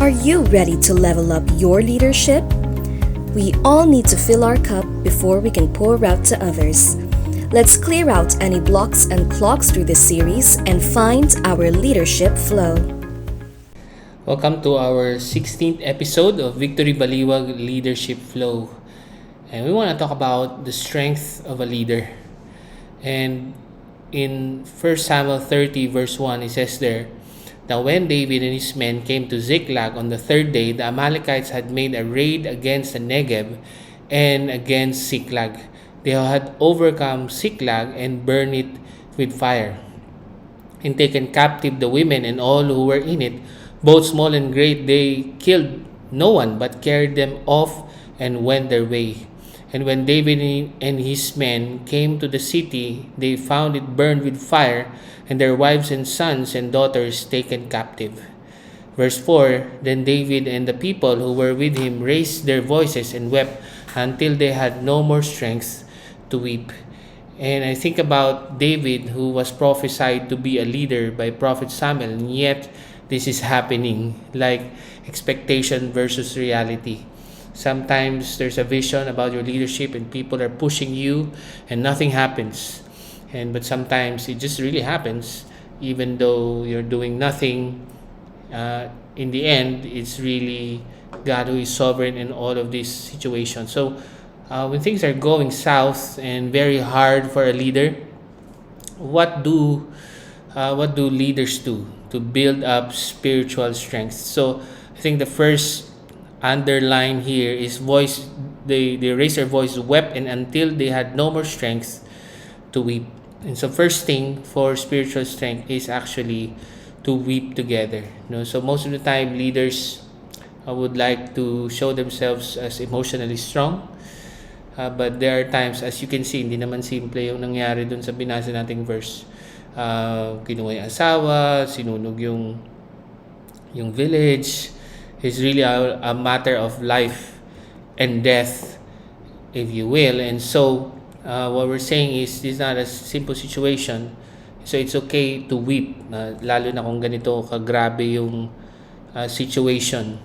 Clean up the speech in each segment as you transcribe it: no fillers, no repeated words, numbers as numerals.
Are you ready to level up your leadership? We all need to fill our cup before we can pour out to others. Let's clear out any blocks and clogs through this series and find our leadership flow. Welcome to our 16th episode of Victory Baliwag Leadership Flow. And we want to talk about the strength of a leader. And in 1 Samuel 30 verse 1, it says there, "Now when David and his men came to Ziklag on the third day, the Amalekites had made a raid against the Negev and against Ziklag. They had overcome Ziklag and burned it with fire, and taken captive the women and all who were in it, both small and great. They killed no one, but carried them off and went their way. And when David and his men came to the city, they found it burned with fire, and their wives and sons and daughters taken captive." Verse 4, "Then David and the people who were with him raised their voices and wept until they had no more strength to weep." And I think about David, who was prophesied to be a leader by Prophet Samuel, and yet this is happening, like expectation versus reality. Sometimes there's a vision about your leadership and people are pushing you and nothing happens. But sometimes it just really happens, even though you're doing nothing. In the end, it's really God who is sovereign in all of these situations. So when things are going south and very hard for a leader, what do leaders do to build up spiritual strength? So I think the first underline here is voice. They raised their voice, wept, and until they had no more strength to weep. And so first thing for spiritual strength is actually to weep together. So most of the time leaders would like to show themselves as emotionally strong. But there are times, as you can see, hindi naman simple yung nangyari dun sa binasa nating verse. Kinuha yung asawa, sinunog yung village. It's really a matter of life and death, if you will. And so what we're saying is this is not a simple situation. So it's okay to weep, lalo na kung ganito kagrabe yung situation.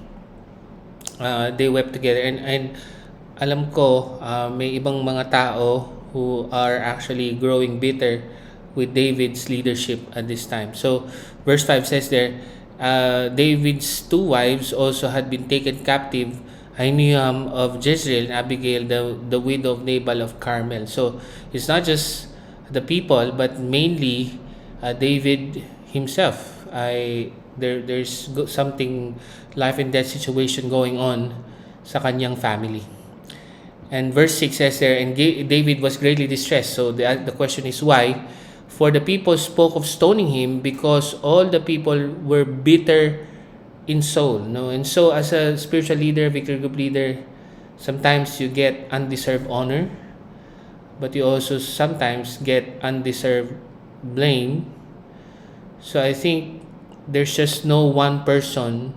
They wept together. And alam ko, may ibang mga tao who are actually growing bitter with David's leadership at this time. So verse 5 says there, David's two wives also had been taken captive, Ahinoam of Jezreel and Abigail, the widow of Nabal of Carmel. So it's not just the people, but mainly David himself. There's something life and death situation going on sa kanyang family. And verse 6 says there, "And David was greatly distressed." So the question is why? "For the people spoke of stoning him, because all the people were bitter in soul." And so as a spiritual leader, victory group leader, sometimes you get undeserved honor, but you also sometimes get undeserved blame. So I think there's just no one person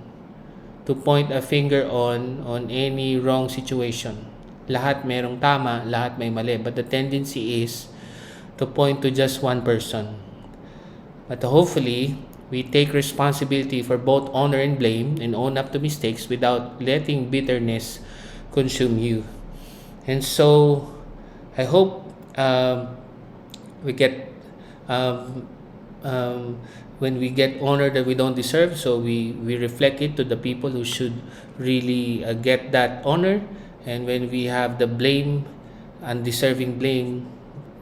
to point a finger on any wrong situation. Lahat merong tama, lahat may mali, but the tendency is to point to just one person. But hopefully, we take responsibility for both honor and blame and own up to mistakes without letting bitterness consume you. And so, I hope we get when we get honor that we don't deserve, so we reflect it to the people who should really get that honor. And when we have the blame, undeserving blame,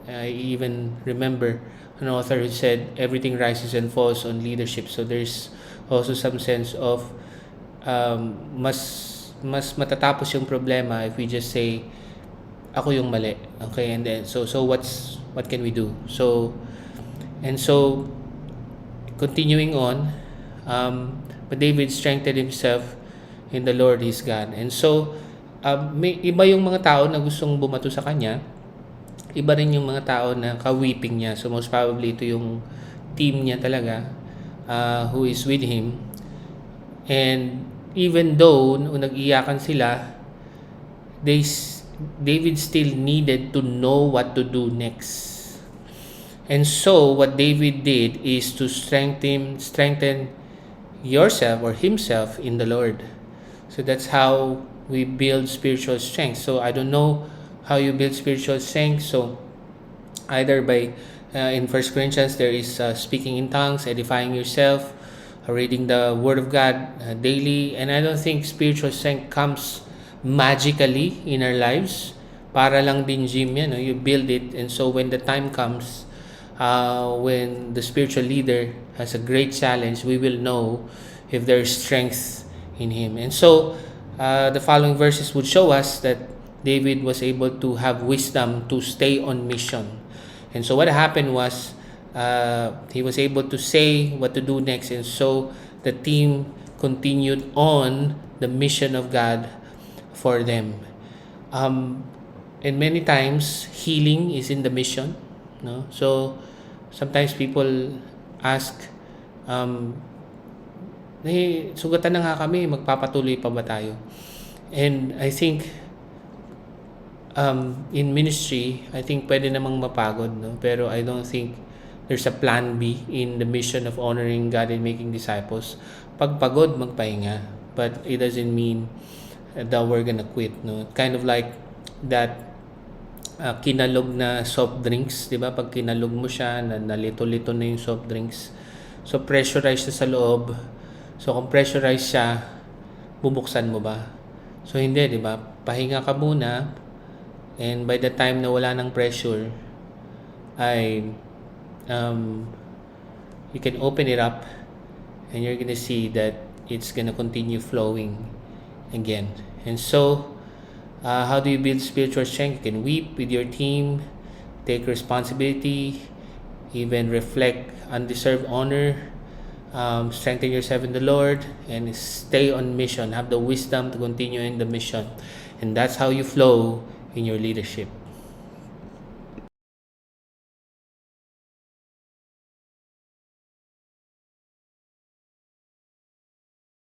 I even remember an author who said everything rises and falls on leadership. So there's also some sense of mas matatapos yung problema if we just say ako yung mali. Okay, and then so what can we do? So continuing on, but David strengthened himself in the Lord his God. And so may iba yung mga tao na gustong bumato sa kanya. Iba rin yung mga tao na ka-weeping niya. So most probably ito yung team niya talaga who is with him. And even though nag-iyakan sila, David still needed to know what to do next. And so what David did is to strengthen yourself or himself in the Lord. So that's how we build spiritual strength. So I don't know how you build spiritual strength. So either by in First Corinthians there is speaking in tongues, edifying yourself, reading the Word of God daily. And I don't think spiritual strength comes magically in our lives. Para lang din gym yan, no? You build it, and so when the time comes, when the spiritual leader has a great challenge, we will know if there is strength in him. And so the following verses would show us that David was able to have wisdom to stay on mission. And so what happened was he was able to say what to do next, and so the team continued on the mission of God for them. And many times healing is in the mission, no? So sometimes people ask, sugatan na nga kami, magpapatuloy pa ba tayo? And I think in ministry, I think pwede namang mapagod, no? Pero I don't think there's a plan B in the mission of honoring God and making disciples. Pag pagod, magpahinga. But it doesn't mean that we're gonna quit, no? Kind of like that kinalog na soft drinks, di ba? Pag kinalog mo siya, nalito-lito na yung soft drinks. So pressurized siya sa loob. So kung pressurized siya, bubuksan mo ba? So hindi, di ba? Pahinga ka muna, and by the time na wala ng pressure, you can open it up, and you're gonna see that it's gonna continue flowing again. And so how do you build spiritual strength? You can weep with your team, take responsibility, even reflect undeserved honor, strengthen yourself in the Lord, and stay on mission. Have the wisdom to continue in the mission. And that's how you flow in your leadership.